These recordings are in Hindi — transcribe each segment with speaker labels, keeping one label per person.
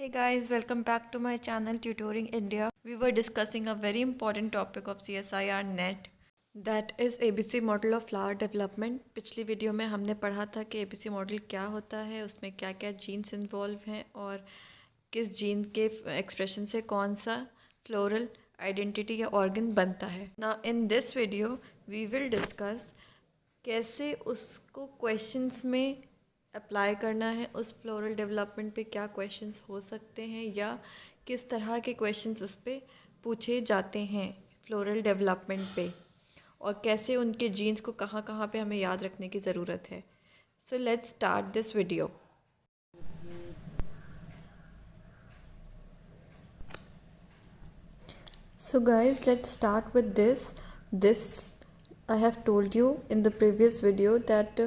Speaker 1: Hey guys, welcome back to my channel Tutoring India. We were discussing a very important topic of CSIR NET, that is ABC model of flower development. पिछली वीडियो में हमने पढ़ा था कि ABC मॉडल क्या होता है, उसमें क्या क्या जीन्स इन्वॉल्व हैं और किस जीन के एक्सप्रेशन से कौन सा फ्लोरल आइडेंटिटी या ऑर्गन बनता है. Now in this video we will discuss कैसे उसको क्वेश्चंस में अप्लाई करना है, उस फ्लोरल डेवलपमेंट पे क्या क्वेश्चंस हो सकते हैं या किस तरह के क्वेश्चंस उस पे पूछे जाते हैं फ्लोरल डेवलपमेंट पे, और कैसे उनके जीन्स को कहाँ कहाँ पे हमें याद रखने की ज़रूरत है. So let's start this video. So guys, let's start with this I have told you in the previous video that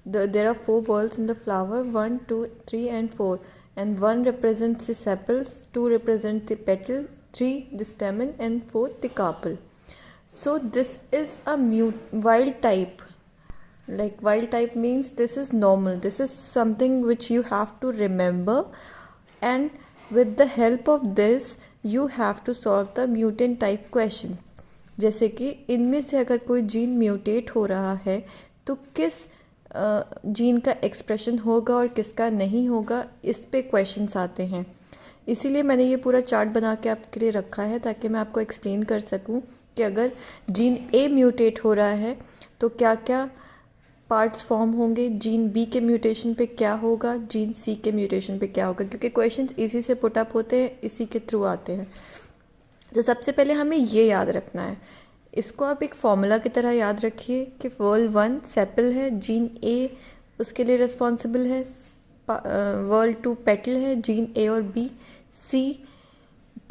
Speaker 1: there are 4 whorls in the flower, 1 2 3 and 4, and 1 represents the sepals, 2 represents the petal, 3 the stamen, and 4 the carpel. So this is a wild type. Like wild type means this is normal, this is something which you have to remember, and with the help of this you have to solve the mutant type questions. जैसे कि इनमें से अगर कोई जीन म्यूटेट हो रहा है तो किस जीन का एक्सप्रेशन होगा और किसका नहीं होगा, इस पे क्वेश्चंस आते हैं. इसीलिए मैंने ये पूरा चार्ट बना के आपके लिए रखा है ताकि मैं आपको एक्सप्लेन कर सकूं कि अगर जीन ए म्यूटेट हो रहा है तो क्या क्या पार्ट्स फॉर्म होंगे, जीन बी के म्यूटेशन पे क्या होगा, जीन सी के म्यूटेशन पे क्या होगा, क्योंकि क्वेश्चंस इसी से पुट अप होते हैं, इसी के थ्रू आते हैं. तो सबसे पहले हमें ये याद रखना है, इसको आप एक फॉर्मूला की तरह याद रखिए कि वर्ल 1 सेपल है, जीन ए उसके लिए रिस्पॉन्सिबल है, वर्ल 2 पेटल है, जीन ए और बी, सी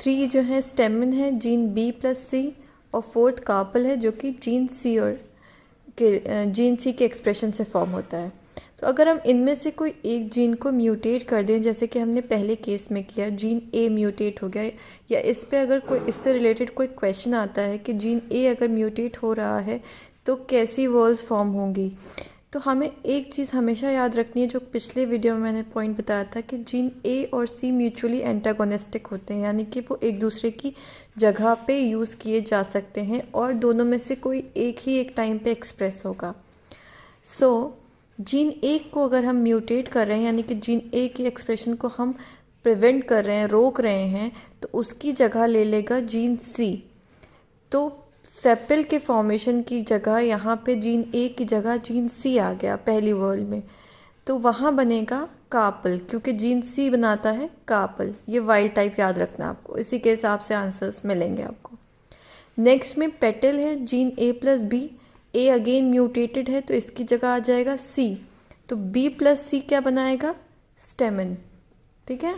Speaker 1: 3 जो है स्टेमन है, जीन बी प्लस सी, और 4th कार्पल है जो कि जीन सी के एक्सप्रेशन से फॉर्म होता है. तो अगर हम इनमें से कोई एक जीन को म्यूटेट कर दें, जैसे कि हमने पहले केस में किया, जीन ए म्यूटेट हो गया, या इस पे अगर कोई इससे रिलेटेड कोई क्वेश्चन आता है कि जीन ए अगर म्यूटेट हो रहा है तो कैसी वर्ल्स फॉर्म होंगी, तो हमें एक चीज़ हमेशा याद रखनी है जो पिछले वीडियो में मैंने पॉइंट बताया था कि जीन ए और सी म्यूचुअली एंटागोनिस्टिक होते हैं, यानी कि वो एक दूसरे की जगह पे यूज़ किए जा सकते हैं और दोनों में से कोई एक ही एक टाइम पे एक्सप्रेस होगा. सो जीन ए को अगर हम म्यूटेट कर रहे हैं, यानी कि जीन ए की एक्सप्रेशन को हम प्रिवेंट कर रहे हैं, रोक रहे हैं, तो उसकी जगह ले लेगा जीन सी. तो सेपल के फॉर्मेशन की जगह यहाँ पे जीन ए की जगह जीन सी आ गया पहली वर्ल में, तो वहाँ बनेगा कार्पल, क्योंकि जीन सी बनाता है कार्पल. ये वाइल्ड टाइप याद रखना आपको, इसी के हिसाब से आंसर्स मिलेंगे आपको. नेक्स्ट में पेटल है, gene A plus B, A again mutated है तो इसकी जगह आ जाएगा सी, तो बी प्लस सी क्या बनाएगा, स्टेमन. ठीक है.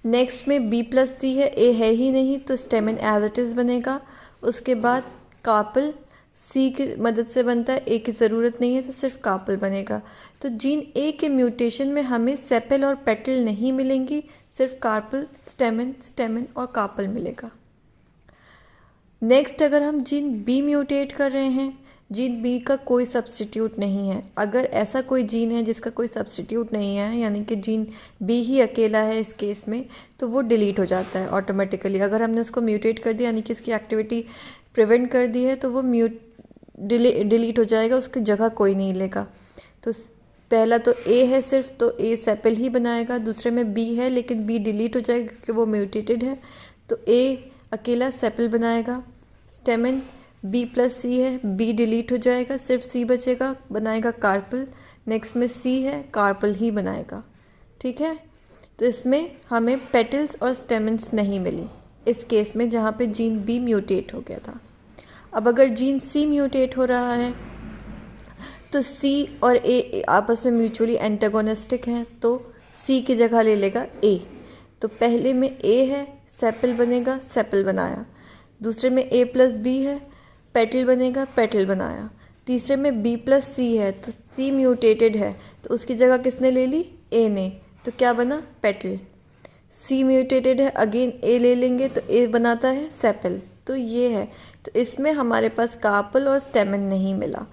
Speaker 1: नेक्स्ट में बी प्लस सी है, ए है ही नहीं तो स्टेमन एज इट इज़ बनेगा. उसके बाद कार्पल सी की मदद से बनता है, ए की ज़रूरत नहीं है तो सिर्फ कार्पल बनेगा. तो जीन ए के म्यूटेशन में हमें सेपल और पेटल नहीं मिलेंगी, सिर्फ कार्पल, स्टेमन और कार्पल मिलेगा. नेक्स्ट अगर हम जीन बी म्यूटेट कर रहे हैं, जीन बी का कोई सब्स्टिट्यूट नहीं है. अगर ऐसा कोई जीन है जिसका कोई सब्स्टिट्यूट नहीं है, यानी कि जीन बी ही अकेला है इस केस में, तो वो डिलीट हो जाता है ऑटोमेटिकली. अगर हमने उसको म्यूटेट कर दिया, यानी कि इसकी एक्टिविटी प्रिवेंट कर दी है, तो वो डिलीट हो जाएगा, उसकी जगह कोई नहीं लेगा. तो पहला तो ए है सिर्फ, तो ए सेपल ही बनाएगा. दूसरे में बी है लेकिन बी डिलीट हो जाएगा क्योंकि वो म्यूटेटेड है, तो ए अकेला सेपल बनाएगा. स्टेमन बी प्लस सी है, बी डिलीट हो जाएगा, सिर्फ सी बचेगा, बनाएगा कार्पल. नेक्स्ट में सी है, कार्पल ही बनाएगा. ठीक है. तो इसमें हमें पेटल्स और स्टेमन्स नहीं मिली इस केस में जहाँ पे जीन बी म्यूटेट हो गया था. अब अगर जीन सी म्यूटेट हो रहा है तो सी और ए आपस में म्यूचुअली एंटागोनिस्टिक हैं, तो सी की जगह ले लेगा ए. तो पहले में ए है, सेपल बनेगा, सेपल बनाया. दूसरे में ए प्लस बी है, पेटल बनेगा, पेटल बनाया. तीसरे में बी प्लस सी है तो सी म्यूटेटेड है, तो उसकी जगह किसने ले ली, ए ने, तो क्या बना, पेटल. सी म्यूटेटेड है, अगेन ए ले लेंगे तो ए बनाता है सेपल. तो ये है. तो इसमें हमारे पास कार्पल और स्टेमन नहीं मिला.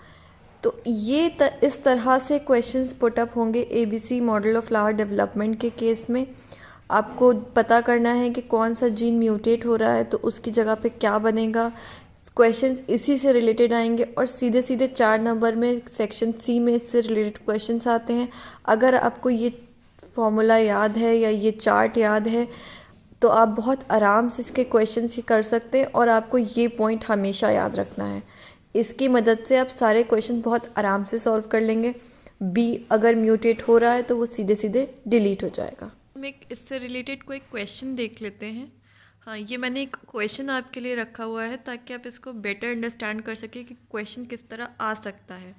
Speaker 1: तो ये इस तरह से क्वेश्चंस पुट अप होंगे ABC model of flower development के केस में। आपको पता करना है कि कौन सा जीन म्यूटेट हो रहा है तो उसकी जगह पे क्या बनेगा। क्वेश्चंस इसी से रिलेटेड आएंगे और सीधे सीधे 4 नंबर में सेक्शन C में इससे रिलेटेड क्वेश्चंस आते हैं। अगर आपको ये फॉर्मूला याद है या ये चार्ट याद है तो आप बहुत आराम से इसके क्वेश्चंस ही कर सकते हैं और आपको ये पॉइंट हमेशा याद रखना है। इसकी मदद से आप सारे क्वेश्चन बहुत आराम से सॉल्व कर लेंगे। B अगर म्यूटेट हो रहा है तो वो सीधे सीधे डिलीट हो जाएगा। हम एक इससे रिलेटेड कोई क्वेश्चन देख लेते हैं। हाँ, ये मैंने एक क्वेश्चन आपके लिए रखा हुआ है ताकि आप इसको बेटर अंडरस्टैंड कर सकें कि क्वेश्चन किस तरह आ सकता है।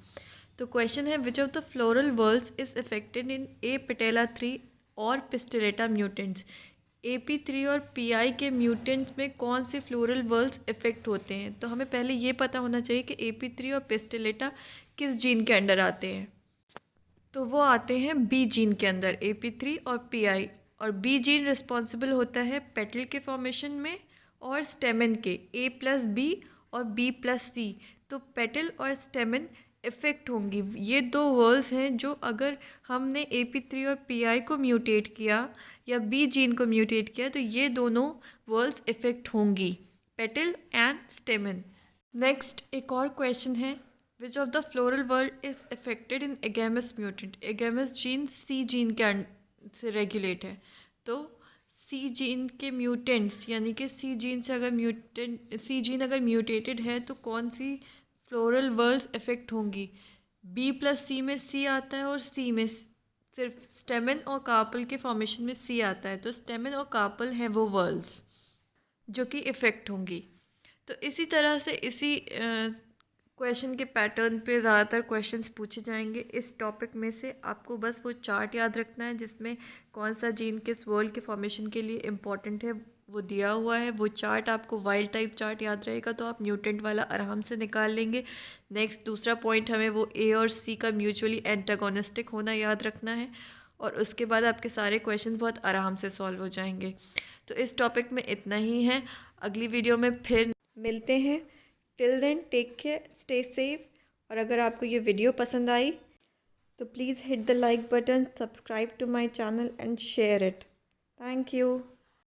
Speaker 1: तो क्वेश्चन है, which of the floral whorls is affected in A patella 3 और पिस्टिलेटा म्यूटेंट्स। AP3 और PI के म्यूटेंट्स में कौन से फ्लोरल वर्ल्स इफेक्ट होते हैं। तो हमें पहले ये पता होना चाहिए कि AP3 और पिस्टिलेटा किस जीन के अंडर आते हैं। तो वो आते हैं B जीन के अंदर, AP3 और PI। और B जीन रिस्पॉन्सिबल होता है पेटल के फॉर्मेशन में और स्टेमन के, A+B और B+C। तो पेटल और स्टेमन इफ़ेक्ट होंगी। ये 2 वर्ल्स हैं जो अगर हमने AP3 और PI को म्यूटेट किया या B जीन को म्यूटेट किया तो ये दोनों वर्ल्स इफ़ेक्ट होंगी, पेटल एंड स्टेमन। नेक्स्ट एक और क्वेश्चन है, which of the floral world is affected in agamous mutant. Agamous gene C gene के से रेगुलेट है। तो C जीन के म्यूटेंट्स यानी कि C जीन अगर म्यूटेटेड है तो कौन सी फ्लोरल वर्ल्स इफेक्ट होंगी। B+C में C आता है और C में सिर्फ स्टेमन और कार्पल के फॉर्मेशन में C आता है। तो स्टेमन और कार्पल हैं वो वर्ल्स जो कि इफ़ेक्ट होंगी। तो इसी तरह से इसी क्वेश्चन के पैटर्न पे ज़्यादातर क्वेश्चंस पूछे जाएंगे। इस टॉपिक में से आपको बस वो चार्ट याद रखना है जिसमें कौन सा जीन किस वर्ल्ड के फॉर्मेशन के लिए इम्पॉर्टेंट है वो दिया हुआ है। वो चार्ट आपको वाइल्ड टाइप चार्ट याद रहेगा तो आप म्यूटेंट वाला आराम से निकाल लेंगे। नेक्स्ट दूसरा पॉइंट, हमें वो A और C का म्यूचुअली एंटागोनिस्टिक होना याद रखना है और उसके बाद आपके सारे क्वेश्चंस बहुत आराम से सॉल्व हो जाएंगे। तो इस टॉपिक में इतना ही है। अगली वीडियो में फिर मिलते हैं। Till then take care, stay safe. और अगर आपको ये वीडियो पसंद आई तो please hit the like button, subscribe to my channel and share it. Thank you.